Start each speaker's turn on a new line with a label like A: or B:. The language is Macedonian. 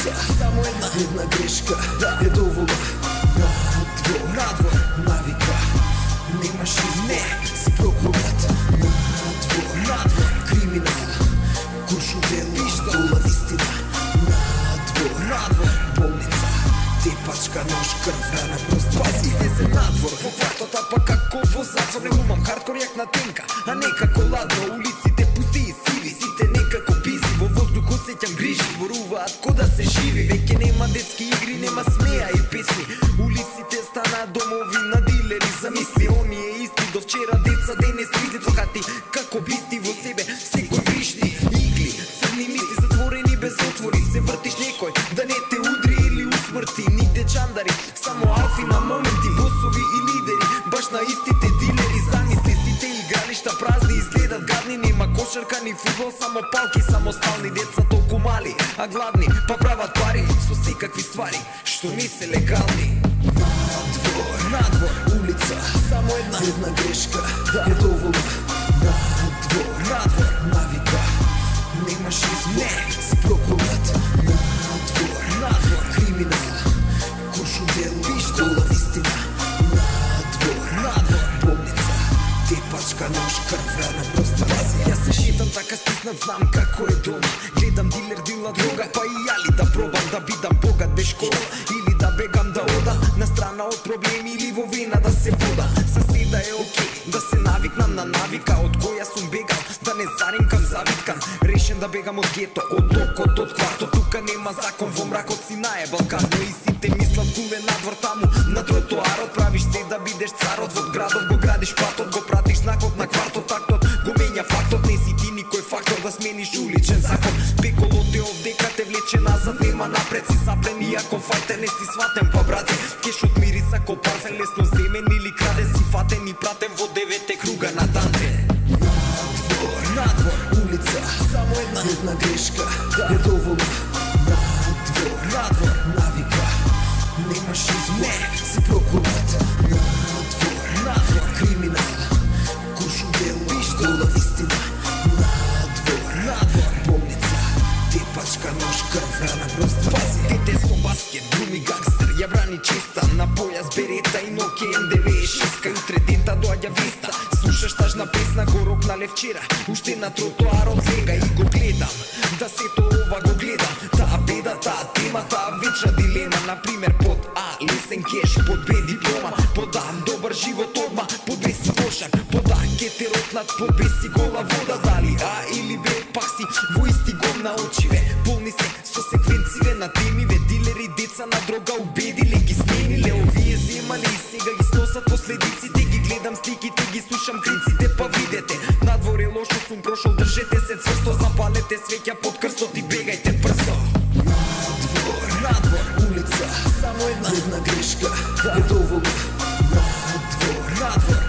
A: улица, само една грешка е доволна. Надвор, навика, немаш избор, си проклонат. Надвор, криминал, куршо дело, пиштола истина. Надвор, болница, те пачка нож, крв, рана, просто пази. Излезе надвор, во квартот, а па како во затвор. Не умам хардкор јак на тенка, а не како ладно. Улиците пусти и сиви, сите некако бизи. Во воздух осеќам грижи, зборуваат ко да се живи. Веќе нема детски игри, нема смеа и песни. Улиците стана домови на дилери. Замисли, оние исти до вчера деца денес слизни тлакати. Како бисти во себе, секој вришни игли, црни мисли затворени без отвори. Се вртиш некој да не те удри или усмрти. Нигде чандари, само алфи на моменти. Босови и лидери, баш на истите дилери. Замисли, сите игралишта празни, изгледат гадни. Нема кошарка ни фудбал, само палки, самостални. Деца толку мали, а гладни, па прават пари со секакви ствари што не се легални. Надвор, улица, само една грешка е доволна. Надвор, навика, немаш избор, си проклонат. Надвор, криминал, куршо дело, пиштола истина. Надвор, болница, те пачка нож, крв, рана, просто пази. Јас се шетам така стиснат, знам како е дома. Гледам дилер дила дрога, па и ја ли да пробам да бидам богат без школа, или да бегам да одам на страна од проблеми, или во вена да се вода. Соседа е окей, да се навикнам на навика од која сум бегал, да не заримкам завиткан. Решен да бегам од гето, од локот, од квартот. Тука нема закон, во мракот си наебал кадно. И сите мислат куле надвор таму на тротоарот. Правиш се да бидеш царот, во градот го градиш патот. Го пратиш знакот на квартот, тактот го менја фактот. Не си ти никој фактор да смениш уличен закон. Пеколот е овдека те влече назад, нема напред. Си саплен иако фајтер, не си сватен па брате. Кешот мириса ко парфен, лесно земен или краден. Си фатен и пратен во девете круга на Данте. Надвор, улица, само една грешка е доволна. Надвор, навика, немаш избор, си проклонат. Надвор, криминал, куршо дело, пиштола истина. Надвор, болница, те пачка нож, крв, рана, просто пази. Дете со баскет, глуми гангстер, ја брани чиста. На појас берета и ноке НДВ е шиска. Утре дента доаѓа веста, слушаш тажна песна, го рокнале вчера. Уште на тротоарот лега и го гледам, да сето ова го гледам. Таа беда, таа тема, таа вечна дилема. Например, под А лесен кеш, под Б диплома, под А добар живот одма, под Б си кошак, под А ке те ротнат, под Б си гола вода. Дали А или Б, пак си во исти гом на очиве. Полни се со секвенциве на темиве. Дилери, деца на дрога убедиле, ги смениле. Овие земали и сега ги сносат последиците. Ги гледам сликите, ги слушам криците, па видете. Надвор е лошо, сум прошол, држете се цврсто. Запалете свеќа под крстот и бегајте брзо. Надвор, улица, само една грешка е доволна. Надвор,